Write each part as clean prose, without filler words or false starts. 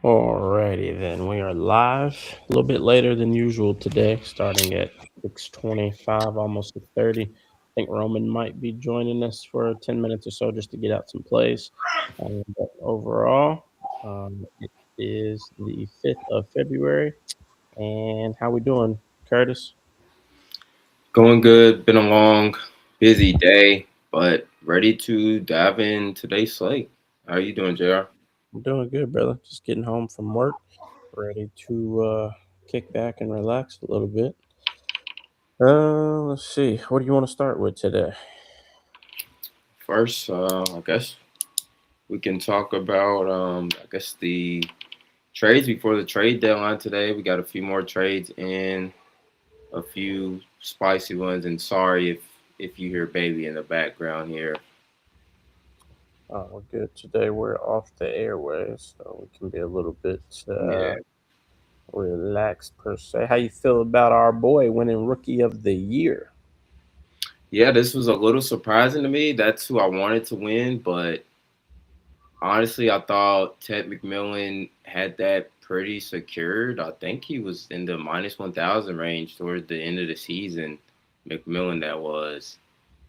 Alrighty then, we are live a little bit later than usual today, starting at 6:25, almost 6:30. I think Roman might be joining us for 10 minutes or so just to get out some plays. But overall, it is the 5th of February. And how we doing, Curtis? Going good. Been a long, busy day, but ready to dive in today's slate. How you doing, Jr.? I'm doing good, brother. Just getting home from work, ready to kick back and relax a little bit. Let's see. What do you want to start with today? First, I guess we can talk about the trades before the trade deadline today. We got a few more trades and a few spicy ones. And sorry if you hear baby in the background here. Oh, we're good. Today we're off the airways, so we can be a little bit Yeah, relaxed per se. How you feel about our boy winning Rookie of the Year? yeah. This was a little surprising to me. That's who I wanted to win, but honestly, I thought Ted McMillan had that pretty secured. I think he was in the -1,000 range towards the end of the season. McMillan, that was.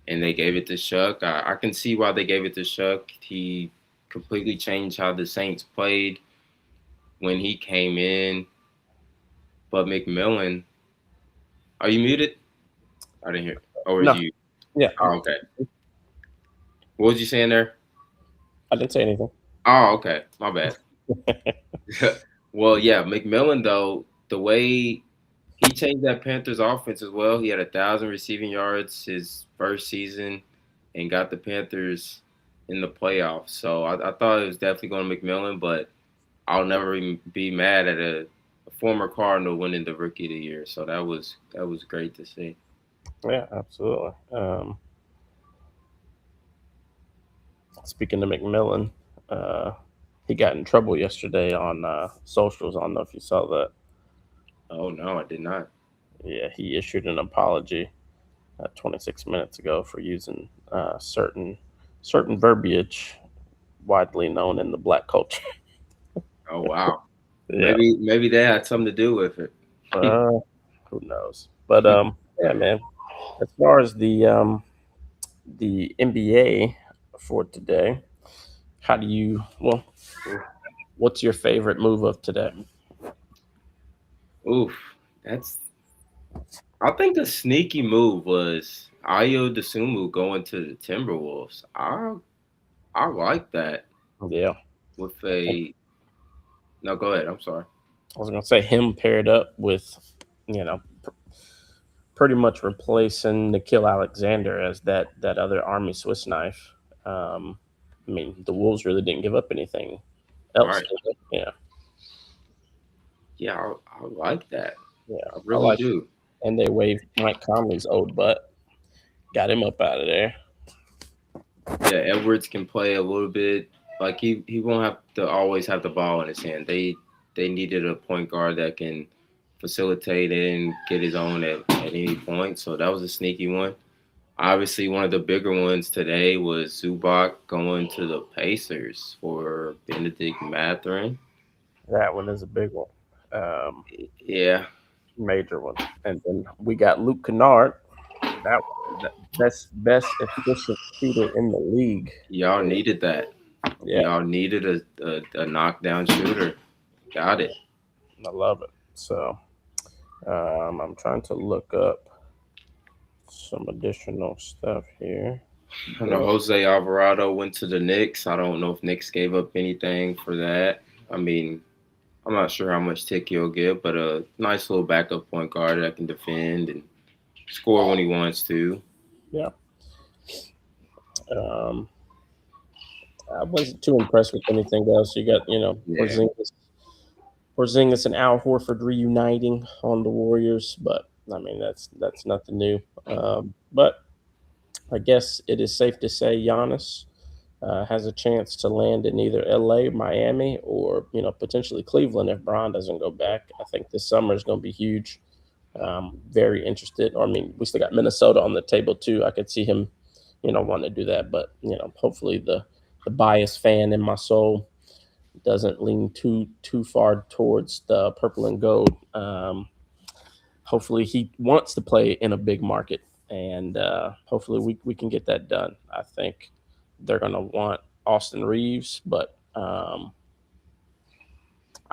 And they gave it to Shuck. I can see why they gave it to Shuck. He completely changed how the Saints played when he came in. But McMillan, are you muted? I didn't hear. Or was No, you? yeah, Oh, okay. What was you saying there? I didn't say anything. Oh, okay. My bad. Well, yeah, McMillan though, the way he changed that Panthers offense as well. He had 1,000 receiving yards his first season and got the Panthers in the playoffs. So I thought it was definitely going to McMillan, but I'll never even be mad at a former Cardinal winning the Rookie of the Year. So that was great to see. Yeah, absolutely. Speaking of McMillan, uh, he got in trouble yesterday on socials. I don't know if you saw that. Oh no, I did not. Yeah, he issued an apology 26 minutes ago for using certain verbiage widely known in the black culture. Oh wow, Yeah, maybe that had something to do with it. uh, who knows? But yeah, man. As far as the NBA for today, how do you? Well, what's your favorite move of today? Oof, that's I think the sneaky move was Ayo Dosunmu going to the Timberwolves. I like that Yeah, with I a no. Go ahead. I'm sorry. was gonna say him paired up with, you know, pretty much replacing Nikhil Alexander as that other Army Swiss knife. I mean, the Wolves really didn't give up anything else, Right. did they? Yeah, Yeah, I like that. yeah, I I really like. do. And they waived Mike Conley's old butt, got him up out of there. Yeah, Edwards can play a little bit. Like he won't have to always have the ball in his hand. They needed a point guard that can facilitate and get his own at any point. So that was a sneaky one. Obviously, one of the bigger ones today was Zubac going to the Pacers for Benedict Mathurin. That one is a big one, um, Yeah, major one. And then we got Luke Kennard, that, that best efficient shooter in the league. y'all needed that. Yeah, Y'all needed a knockdown shooter. Got it. I love it. So I'm trying to look up some additional stuff here. I know But Jose Alvarado went to the Knicks. I don't know if Knicks gave up anything for that. I mean, I'm not sure how much tick he'll get, but a nice little backup point guard that can defend and score when he wants to. yeah, um, I wasn't too impressed with anything else. You got Yeah. Porzingis and Al Horford reuniting on the Warriors, but I mean that's nothing new. But I guess it is safe to say Giannis has a chance to land in either LA, Miami, or potentially Cleveland if Bron doesn't go back. I think this summer is going to be huge. Very interested. Or I mean, we still got Minnesota on the table too. I could see him, wanting to do that, but hopefully the biased fan in my soul doesn't lean too far towards the purple and gold. Hopefully, he wants to play in a big market, and hopefully, we can get that done. I think they're going to want Austin Reeves, but I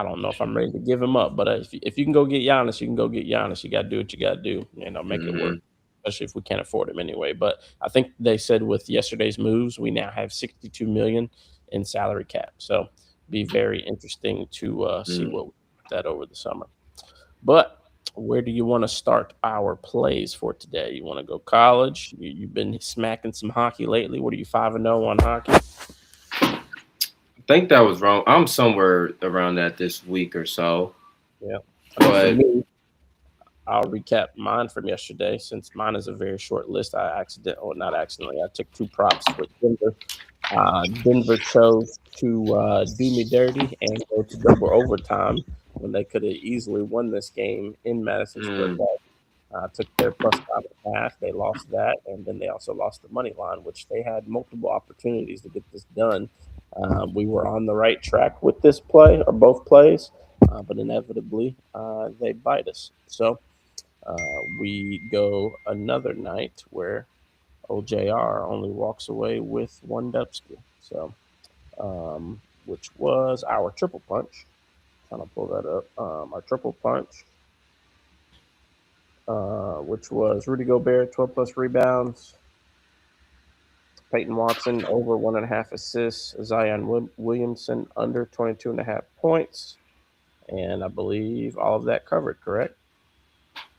don't know if I'm ready to give him up. But if you can go get Giannis, you can go get Giannis. You got to do what you got to do, make it work. Hmm. Especially if we can't afford him anyway. But I think they said with yesterday's moves, we now have 62 million in salary cap. So be very interesting to see Mm. what we do with that over the summer. But where do you want to start our plays for today? You want to go college? You've been smacking some hockey lately. What are you 5-0 on hockey? I think that was wrong. I'm somewhere around that this week or so. Yeah. I know for But me, I'll recap mine from yesterday since mine is a very short list. Not accidentally, I took two props for Denver. Denver chose to do me dirty and go to double overtime when they could have easily won this game in Madison Square mm, Garden. Took their plus 5.5. They lost that, and then they also lost the money line, which they had multiple opportunities to get this done. We were on the right track with this play or both plays, but inevitably they bite us. So we go another night where OJR only walks away with one Dubsky. So, which was our triple punch. Trying to pull that up. Our triple punch, which was Rudy Gobert, 12 plus rebounds. Peyton Watson over 1.5 assists. Zion Williamson under 22.5 points. And I believe all of that covered, correct?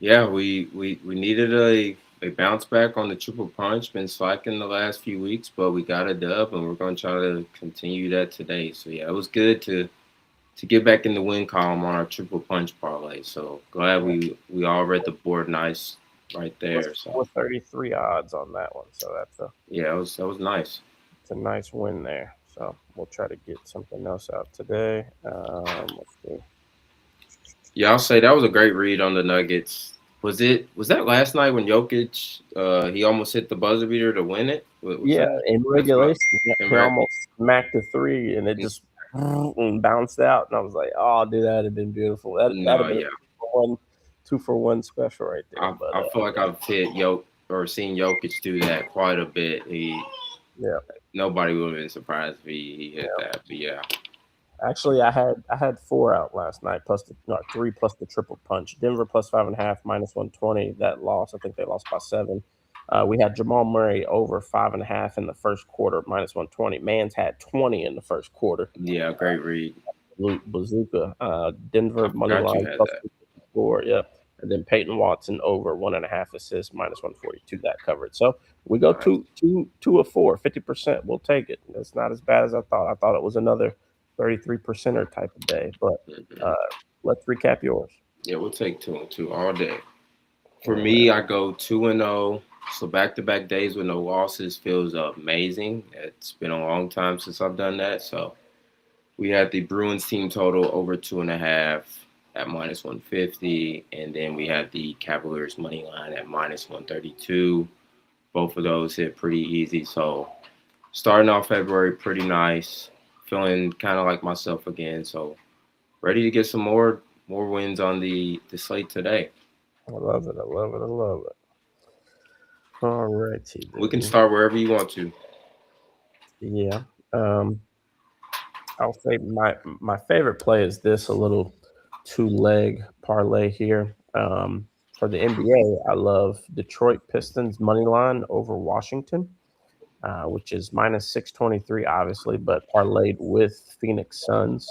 yeah, we needed a bounce back on the triple punch. Been slacking the last few weeks, but we got a dub, and we're going to try to continue that today. So yeah, it was good to get back in the win column on our triple punch parlay. So glad we all read the board nice right there. So With 33 odds on that one. So yeah, that was nice. it's a nice win there. So we'll try to get something else out today. Let's see. Yeah, I'll say that was a great read on the Nuggets. Was that last night when Jokic he almost hit the buzzer beater to win it? Was that? Yeah, in That's what regulation, in he reg- almost smacked the three, and it just bounced out. And I was like, "Oh, dude, that'd have been beautiful. That'd No, have been a yeah. 2-for-1, 2-for-1 special right there." But I feel like I've hit seen Jokic do that quite a bit. yeah, Nobody would have been surprised if he hit yeah. that. But yeah, Actually, I had four out last night, plus three plus the triple punch. Denver plus 5.5, minus 120. That loss, I think they lost by 7. We had Jamal Murray over 5.5 in the first quarter, minus 120. Mans had 20 in the first quarter. yeah, great read. Bazooka. Denver I money forgot you line had plus that. 54. Yep. And then Peyton Watson over 1.5 assists, minus 142. That covered. So we go Nice. two of four, 50%. We'll take it. It's not as bad as I thought. I thought it was another 33%er type of day. But Mhm. uh, let's recap yours. Yeah, we'll take 2-2 all day. For All right. me, I go 2-0. So back-to-back days with no losses feels amazing. It's been a long time since I've done that. So we had the Bruins team total over 2.5 at minus 150, and then we had the Cavaliers money line at minus 132. Both of those hit pretty easy. So starting off February pretty nice. Feeling kind of like myself again. So ready to get some more wins on the slate today. I love it. I love it. I love it. All righty We can then. start wherever you want to. Yeah. Um, I'll say my favorite play is this a little two leg parlay here. For the NBA, I love Detroit Pistons money line over Washington, which is minus 623, obviously, but parlayed with Phoenix Suns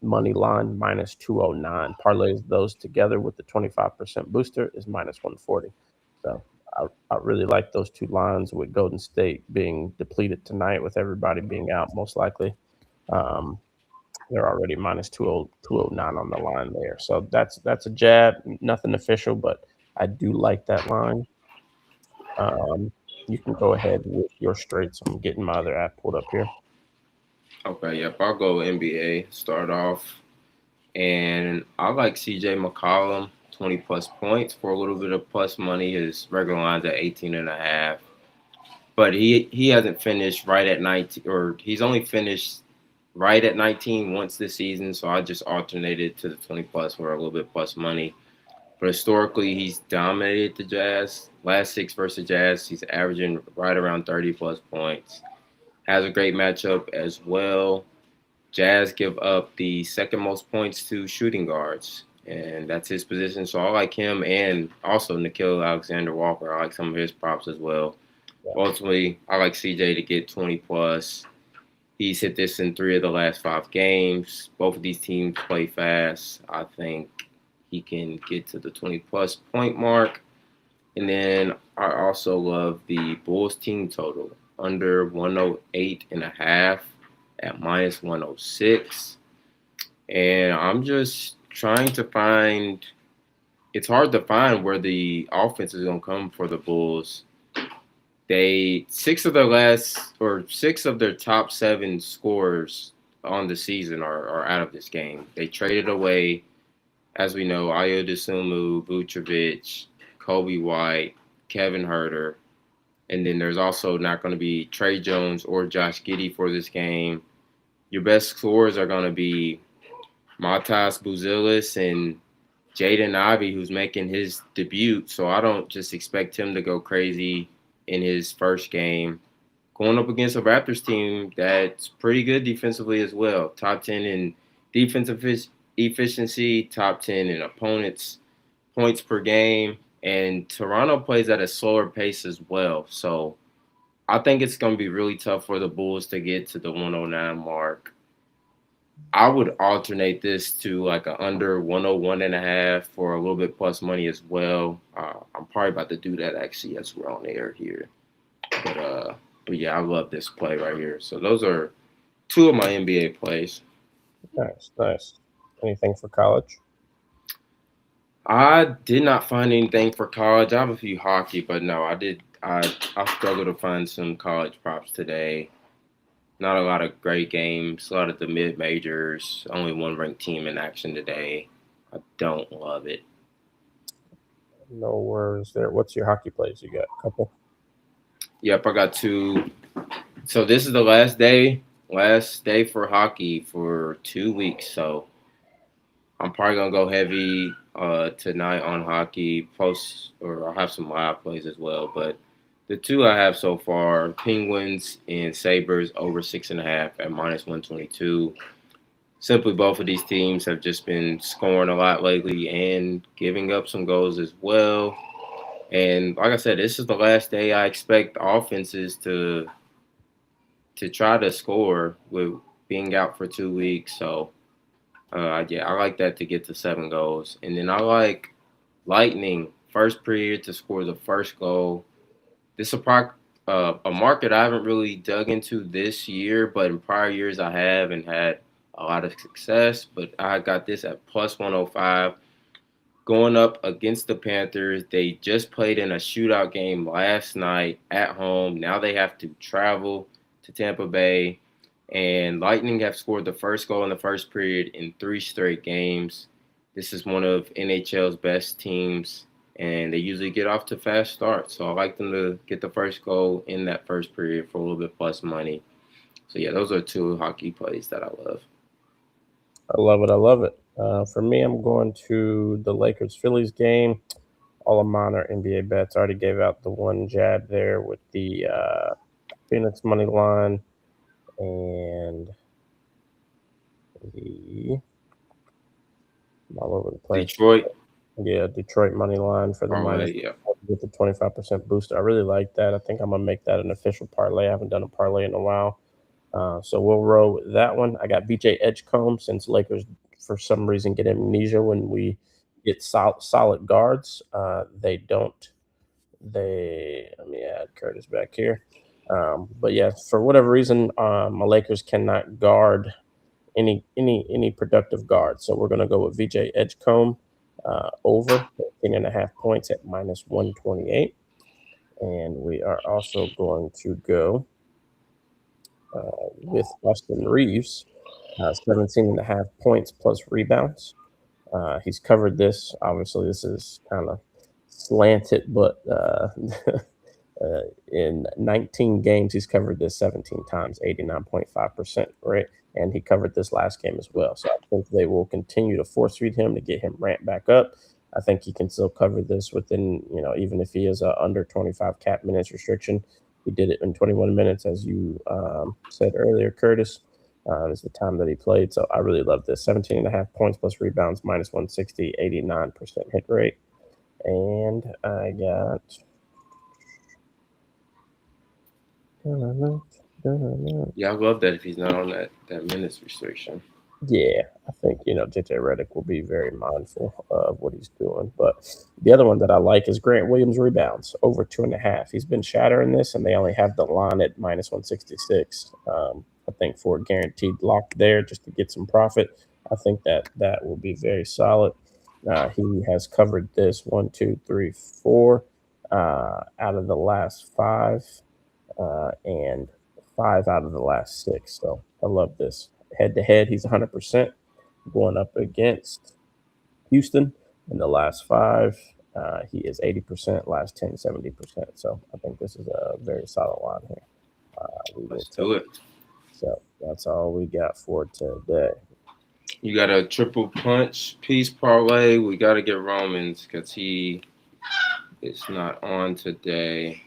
money line minus 209. Parlays those together with the 25% booster is minus 140. So I really like those two lines with Golden State being depleted tonight with everybody being out most likely. Um, they're already minus 209 on the line there. So that's a jab, nothing official, but I do like that line. Um, you can go ahead with your straights. I'm getting my other app pulled up here. Okay, yep, I'll go NBA. Start off. And I like CJ McCollum, 20 plus points for a little bit of plus money. His regular line's at 18.5. But he hasn't finished right at 19, or he's only finished right at 19 once this season, so I just alternated to the 20 plus for a little bit plus money. But historically, he's dominated the Jazz. Last six versus Jazz, he's averaging right around 30 plus points. Has a great matchup as well. Jazz give up the second most points to shooting guards, and that's his position. So I like him, and also Nikhil Alexander Walker. I like some of his props as well. Yeah. Ultimately, I like CJ to get 20 plus. He's hit this in 3 of the last 5 games. Both of these teams play fast. I think he can get to the 20 plus point mark. And then I also love the Bulls team total under 108.5 at minus 106. And I'm just trying to find, it's hard to find where the offense is going to come for the Bulls. Six of their top 7 scorers on the season are out of this game. They traded away, as we know, Ayo Dosunmu, Vucevic, Kobe White, Kevin Huerter, and then there's also not going to be Trey Jones or Josh Giddey for this game. Your best scorers are going to be Matas Buzelis and Jaden Ivey, who's making his debut. So I don't just expect him to go crazy in his first game. Going up against a Raptors team that's pretty good defensively as well. Top 10 in defensive efficiency, top 10 in opponents' points per game. And Toronto plays at a slower pace as well. So I think it's going to be really tough for the Bulls to get to the 109 mark. I would alternate this to like a under 101.5 for a little bit plus money as well. I'm probably about to do that actually as we're on the air here. But yeah, I love this play right here. So those are 2 of my NBA plays. Nice. Anything for college? I did not find anything for college. I have a few hockey, but no, I struggled to find some college props today. Not a lot of great games. A lot of the mid majors. Only one ranked team in action today. I don't love it. No worries there. What's your hockey plays? You got a couple? Yep, I got 2. So this is the last day for hockey for 2 weeks. So I'm probably gonna go heavy tonight on hockey. I'll have some live plays as well. But the 2 I have so far: Penguins and Sabres over 6.5 at minus 122. Simply, both of these teams have just been scoring a lot lately and giving up some goals as well. And like I said, this is the last day I expect offenses to try to score with being out for 2 weeks. So I like that to get to 7 goals. And then I like Lightning first period to score the first goal. This is a market I haven't really dug into this year, but in prior years I have and had a lot of success. But I got this at plus 105. Going up against the Panthers. They just played in a shootout game last night at home. Now they have to travel to Tampa Bay. And Lightning have scored the first goal in the first period in 3 straight games. This is one of NHL's best teams, and they usually get off to fast starts. So I like them to get the first goal in that first period for a little bit plus money. So, yeah, those are 2 hockey plays that I love. I love it. For me, I'm going to the Lakers-Phillies game. All of mine are NBA bets. I already gave out the one jab there with the Phoenix money line and all over the place. Detroit. Yeah, Detroit money line for the minus with the 25% booster. I really like that. I think I'm going to make that an official parlay. I haven't done a parlay in a while. So we'll roll with that one. I got BJ Edgecombe since Lakers, for some reason, get amnesia when we get solid guards. Let me add Curtis back here. But yeah, for whatever reason, my Lakers cannot guard any productive guard. So we're going to go with VJ Edgecombe over 13.5 points at minus 128. And we are also going to go with Austin Reeves, 17.5 points plus rebounds. He's covered this. Obviously, this is kind of slanted, but in 19 games, he's covered this 17 times, 89.5% rate. and he covered this last game as well. So I think they will continue to force feed him to get him ramped back up. I think he can still cover this within, even if he is a under 25 cap minutes restriction. He did it in 21 minutes, as you said earlier, Curtis. Is the time that he played. So I really love this. 17.5 points plus rebounds, minus 160, 89% hit rate. And I got. Yeah, I love that if he's not on that minutes restriction. Yeah, I think, JJ Redick will be very mindful of what he's doing. But the other one that I like is Grant Williams rebounds, over 2.5. He's been shattering this, and they only have the line at minus 166. I think for a guaranteed lock there just to get some profit, I think that will be very solid. He has covered this 1, 2, 3, 4 out of the last 5 and 5 out of the last 6. So I love this. Head to head, he's 100% going up against Houston in the last 5. He is 80%, last 10, 70%. So I think this is a very solid line here. Let's do it. So that's all we got for today. You got a triple punch piece parlay. We got to get Romans because he is not on today.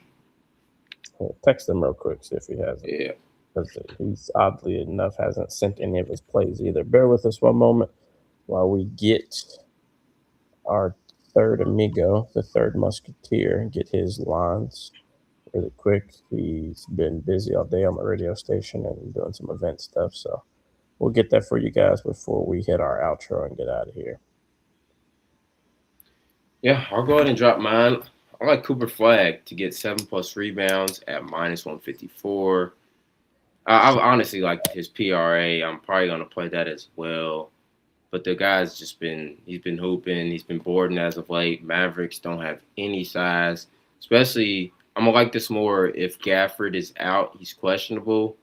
Text him real quick, see if he has it. Yeah. Because he's oddly enough hasn't sent any of his plays either. Bear with us one moment while we get our third amigo, the third musketeer, and get his lines really quick. He's been busy all day on my radio station and doing some event stuff. So we'll get that for you guys before we hit our outro and get out of here. Yeah, I'll go ahead and drop mine. I like Cooper Flagg to get 7+ rebounds at minus 154. I honestly like his PRA. I'm probably going to play that as well. But the guy's he's been hooping. He's been boarding as of late. Mavericks don't have any size. Especially, I'm going to like this more if Gafford is out. He's questionable.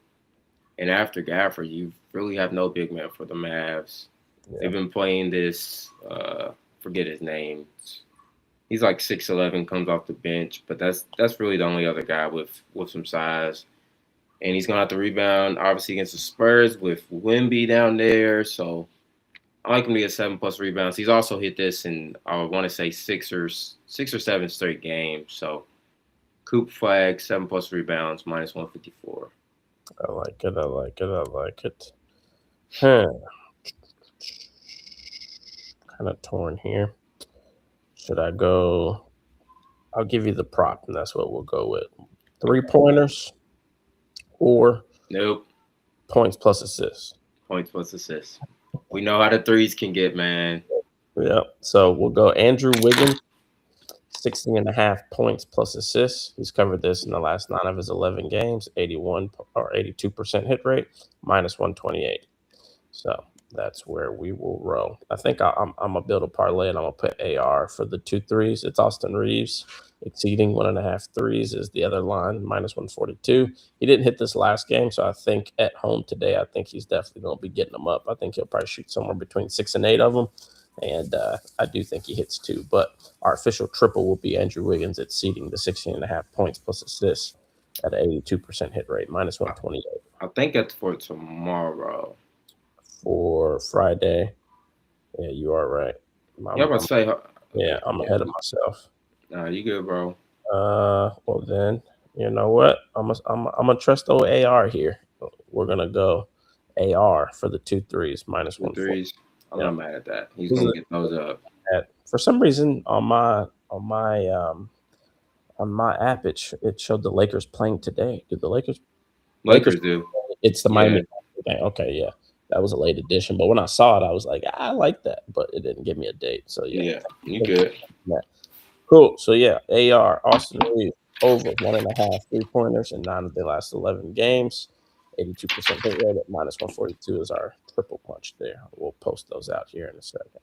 And after Gafford, you really have no big man for the Mavs. Yeah. They've been playing this, forget his name. He's like 6'11", comes off the bench. But that's really the only other guy with some size. And he's going to have to rebound, obviously, against the Spurs with Wemby down there. So I like him to get 7+ rebounds. He's also hit this in, I want to say, 6 or 7 straight games. So Coop Flagg, 7+ rebounds, minus 154. I like it. Kind of torn here. Should I go? I'll give you the prop, and that's what we'll go with. 3-pointers. Or nope. Points plus assists. Points plus assists. We know how the threes can get, man. Yeah. So we'll go Andrew Wiggins, 16.5 points plus assists. He's covered this in the last 9 of his 11 games, 81 or 82% hit rate, minus 128. So that's where we will roll. I think I'm gonna build a parlay and I'm gonna put AR for the 2 threes. It's Austin Reeves exceeding 1.5 threes is the other line, minus 142. He didn't hit this last game, so I think at home today, I think he's definitely gonna be getting them up. I think he'll probably shoot somewhere between 6 and 8 of them, and I do think he hits 2. But our official triple will be Andrew Wiggins exceeding the 16.5 points plus assists at an 82% hit rate, minus 128. I think that's for tomorrow. For Friday. Yeah, you are right. I'm about to say. Yeah, I'm ahead of myself. Nah, you good, bro. Well then, you know what? I'm gonna trust old AR here. We're gonna go AR for the 2 threes, minus 1 threes. I'm not mad at that. He's gonna get those up. For some reason on my app it showed the Lakers playing today. Did the Lakers do? It's the Miami game. Okay, yeah. That was a late edition, but when I saw it, I was like, I like that, but it didn't give me a date. So yeah, you good. Yeah. Cool. So yeah, AR Austin Reeves over 1.5 3-pointers in 9 of the last 11 games, 82% hit rate at minus 142 is our triple punch there. We'll post those out here in a second.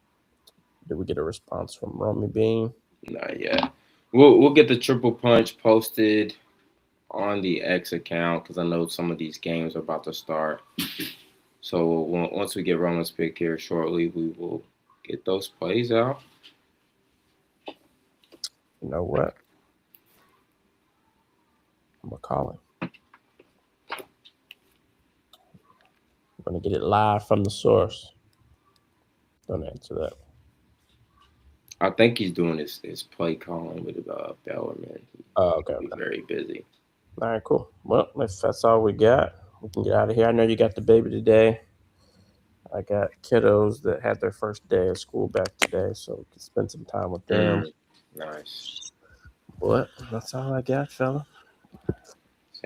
Did we get a response from Romy Bean? Not yet. We'll get the triple punch posted on the X account because I know some of these games are about to start. So once we get Roman's pick here shortly, we will get those plays out. You know what? I'm going to call him. I'm going to get it live from the source. Don't answer that. I think he's doing his play calling with Bellerman. Oh, He'll okay. be very busy. All right, cool. Well, if that's all we got, we can get out of here. I know you got the baby today. I got kiddos that had their first day of school back today, so we can spend some time with them. Nice. But that's all I got, fella.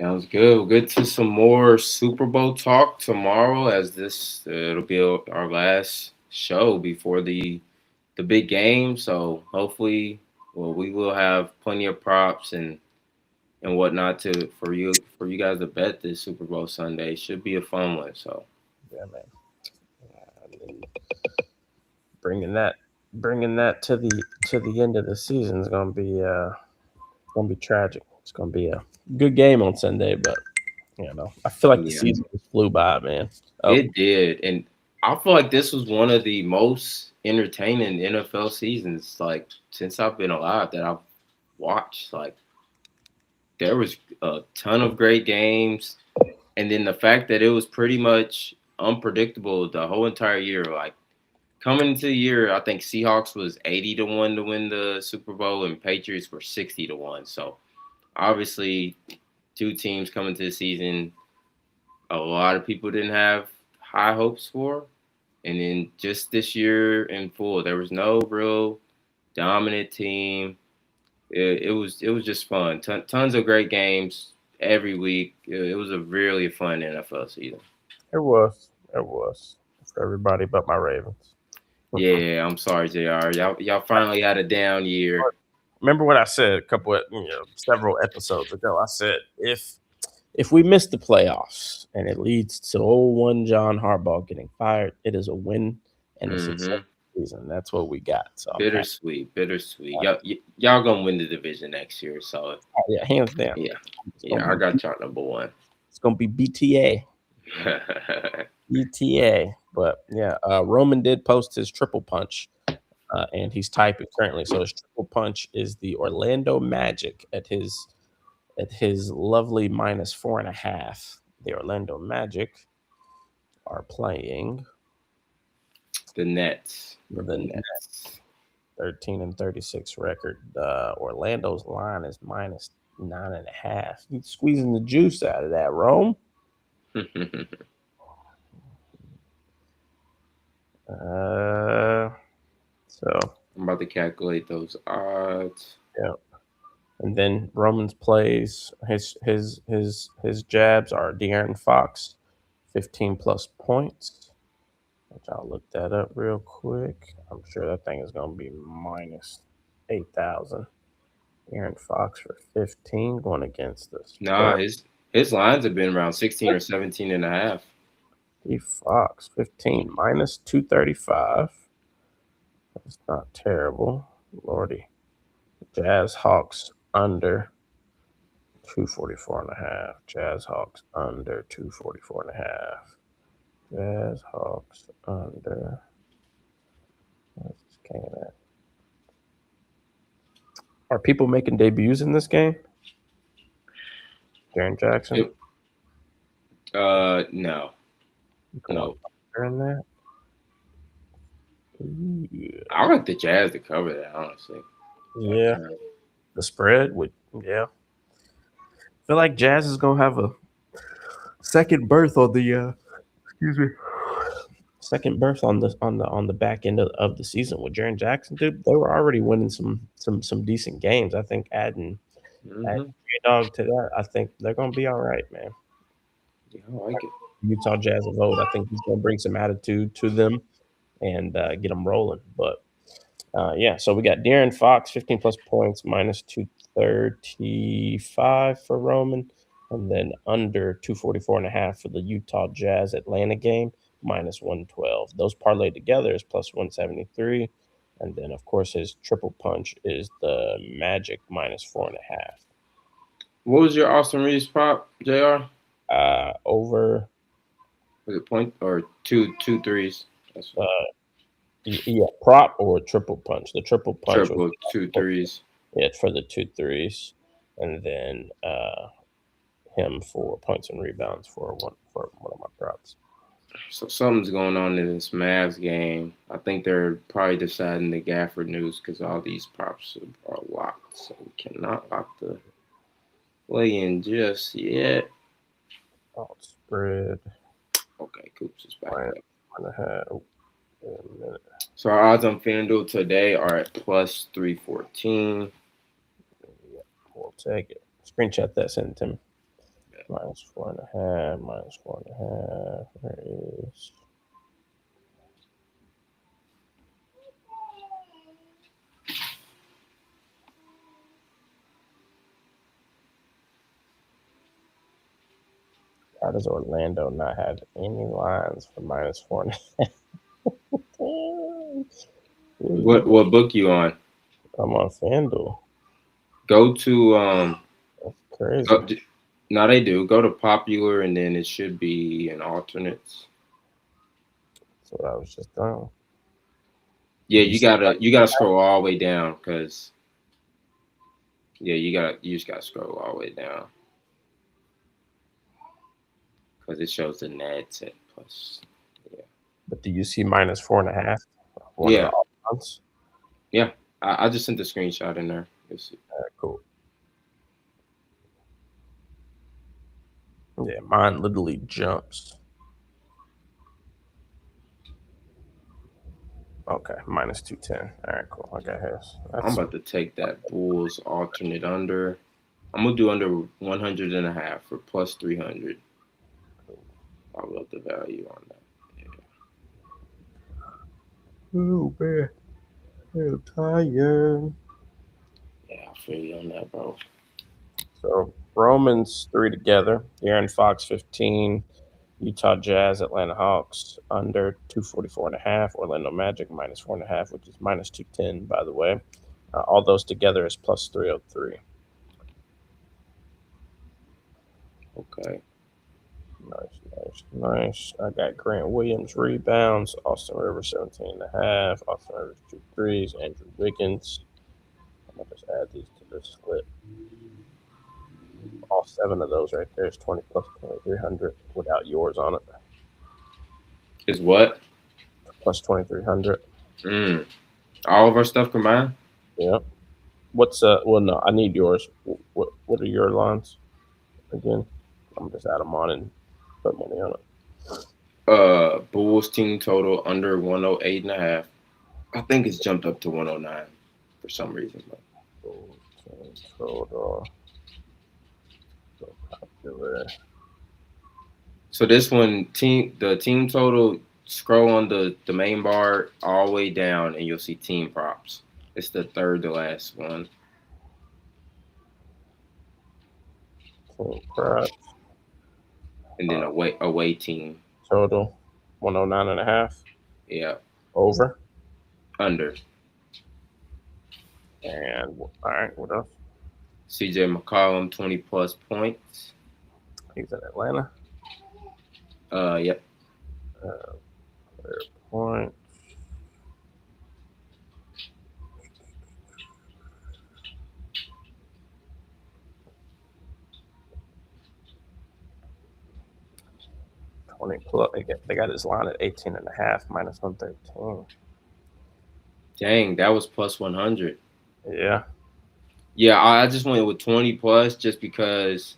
Sounds good. We'll get to some more Super Bowl talk tomorrow, as this it'll be our last show before the big game. So hopefully, well, we will have plenty of props and whatnot for you guys to bet this Super Bowl Sunday. Should be a fun one. So Yeah, man. And bringing that to the end of the season is gonna be tragic. It's gonna be a good game on Sunday, but I feel like the yeah, season just flew by, man. Oh, it did, and I feel like this was one of the most entertaining NFL seasons like since I've been alive that I've watched. Like there was a ton of great games, and then the fact that it was pretty much unpredictable the whole entire year. Like coming into the year, I think Seahawks was 80-1 to win the Super Bowl, and Patriots were 60-1. So obviously, two teams coming to the season, a lot of people didn't have high hopes for. And then just this year in full, there was no real dominant team. It was just fun. Tons of great games every week. It was a really fun NFL season. it was for everybody but my Ravens. Yeah, I'm sorry, Jr. Y'all finally had a down year. Remember what I said several episodes ago? I said if we miss the playoffs and it leads to old one John Harbaugh getting fired, it is a win and a successful Mm-hmm. season. That's what we got. So I'm happy. Bittersweet. Y'all gonna win the division next year. So Oh, yeah, hands down. yeah, It's yeah, I got y'all number one. it's gonna be BTA. BTA. But yeah, Roman did post his triple punch, and he's typing currently. So his triple punch is the Orlando Magic at his lovely -4.5. The Orlando Magic are playing The Nets. the Nets, 13-36 record. Orlando's line is -9.5. You squeezing the juice out of that, Rome. So I'm about to calculate those odds. yeah, and then Roman's plays his jabs are De'Aaron Fox, 15 plus points. Which I'll look that up real quick. I'm sure that thing is going to be -8,000. Aaron Fox for 15 going against the Nah, spread. his lines have been around 16 or 17 and a half. Fox 15 -235. That's not terrible. Lordy. Jazz Hawks under 244.5. Jazz Hawks under 244.5. Jazz Hawks under. Where's this game at? Are people making debuts in this game? Jaren Jackson? No. No. In that? Ooh. I like the Jazz to cover that, honestly. Yeah. The spread would, yeah. I feel like Jazz is gonna have a second berth on the second berth on the back end of the season with Jaren Jackson. Dude, they were already winning some decent games. I think adding J-Dog to that, I think they're gonna be all right, man. Yeah, I like it. Utah Jazz of old, I think he's gonna bring some attitude to them and get them rolling. But yeah, so we got De'Aaron Fox, 15 plus points, -235 for Roman, and then under 244.5 for the Utah Jazz Atlanta game, -112. Those parlayed together is +173. And then, of course, his triple punch is the Magic -4.5. What was your Austin Reeves prop, JR? Over. Was it point or two threes? That's Yeah, prop or triple punch. The triple punch triple 2 threes. Yeah, for the 2 threes, and then him for points and rebounds for one of my props. So something's going on in this Mavs game. I think they're probably deciding the Gafford news because all these props are locked. So we cannot lock the play in just yet. Alt spread. Okay, Coops is back Line up. and a half. Oh, wait a minute. So our odds on FanDuel today are at plus 314. Yeah, we'll take it. Screenshot that, send it to me. Yeah. -4.5, -4.5. Where is? How does Orlando not have any lines for -4.5? What book you on? I'm on FanDuel. Go to That's crazy. no, they do. Go to popular and then it should be in alternates. That's what I was just doing. Yeah, you gotta scroll all the way down because you just gotta scroll all the way down because it shows the Nets at plus. Yeah. But do you see -4.5? One Yeah. of the options? Yeah. I just sent the screenshot in there. You'll see. All right, cool. Yeah, mine literally jumps. Okay, -210. All right, cool. I got his. I'm about to take that Bulls alternate under. I'm gonna do under 100.5 for plus 300. I love the value on that. Yeah. Oh man, I'm tired. Yeah, I feel you on that, bro. So Romans 3 together. Aaron Fox 15. Utah Jazz, Atlanta Hawks under 244.5. Orlando Magic -4.5, which is -210, by the way. All those together is plus 303. Okay. Nice. I got Grant Williams rebounds, Austin Rivers 17.5, Austin Rivers 2 threes, Andrew Wiggins. I'm gonna just add these to this slip. All 7 of those right there is 20 plus 2,300 without yours on it. Is what? Plus 2,300. All of our stuff combined? Yep. What's well no, I need yours. What are your lines again? I'm just add them on and put money on it. Bulls team total under 108.5. I think it's jumped up to 109 for some reason. Bulls team total. So popular. So this one the team total, scroll on the main bar all the way down and you'll see team props. It's the third to last one. Team props. And then away team. Total 109.5. Yeah. Over. Under. And all right, what else? CJ McCollum 20 plus points. He's in Atlanta. Yep. Points. Plus, they got his line at 18.5 -113. Dang, that was plus 100. Yeah. Yeah, I just went with 20 plus just because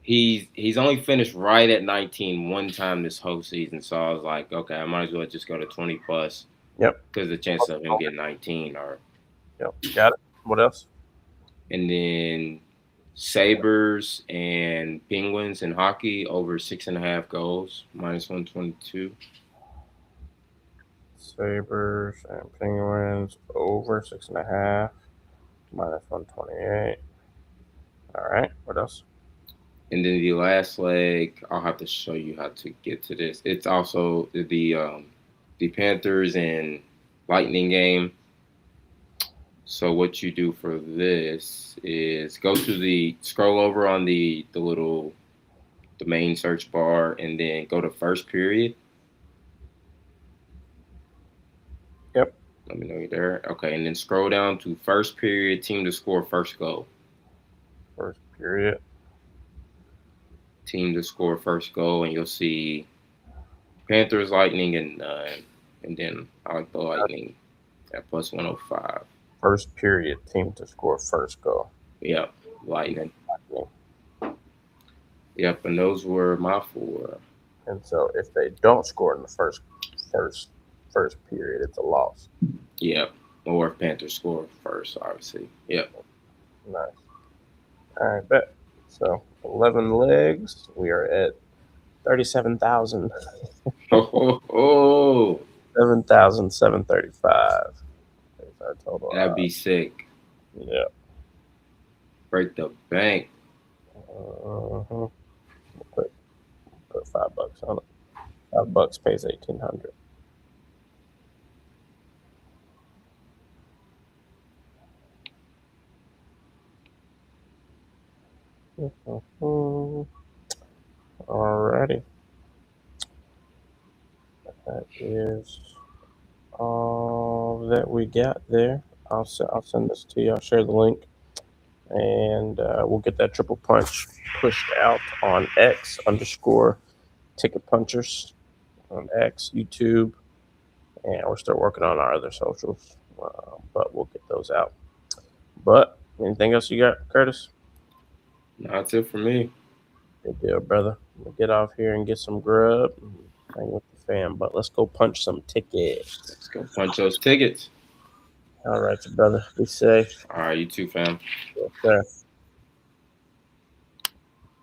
he's only finished right at 19 one time this whole season. So I was like, okay, I might as well just go to 20 plus. Yep. Because the chances of him getting 19 are. Yep. Got it. What else? And then Sabres and Penguins in hockey over 6.5 goals, -122. Sabres and Penguins over 6.5, -128. All right. What else? And then the last leg, I'll have to show you how to get to this. It's also the Panthers and Lightning game. So what you do for this is go to scroll over on the main search bar and then go to first period. Yep. Let me know you're there. Okay, and then scroll down to first period, team to score first goal. First period. Team to score first goal, and you'll see Panthers, Lightning, and then I like the Lightning at plus 105. First period, team to score first goal. Yep, Lightning. Yep, and those were my 4. And so if they don't score in the first period, it's a loss. Yep, or if Panthers score first, obviously. Yep. Nice. All right, bet. So 11 legs. We are at 37,000. Oh, 7,735. Total. That'd be sick. Yeah. Break the bank. We'll put $5 on it. $5 pays 1,800. Alrighty. That is all that we got there. I'll send this to you. I'll share the link, and we'll get that triple punch pushed out on X_ticket punchers on X, YouTube, and we're still working on our other socials, but we'll get those out. But anything else you got, Curtis? That's it for me. Good deal, brother. We'll get off here and get some grub and hang with the fam. But let's go punch some tickets. Let's go punch those tickets. All right, brother. Be safe. All right, you too, fam. Yes, sir.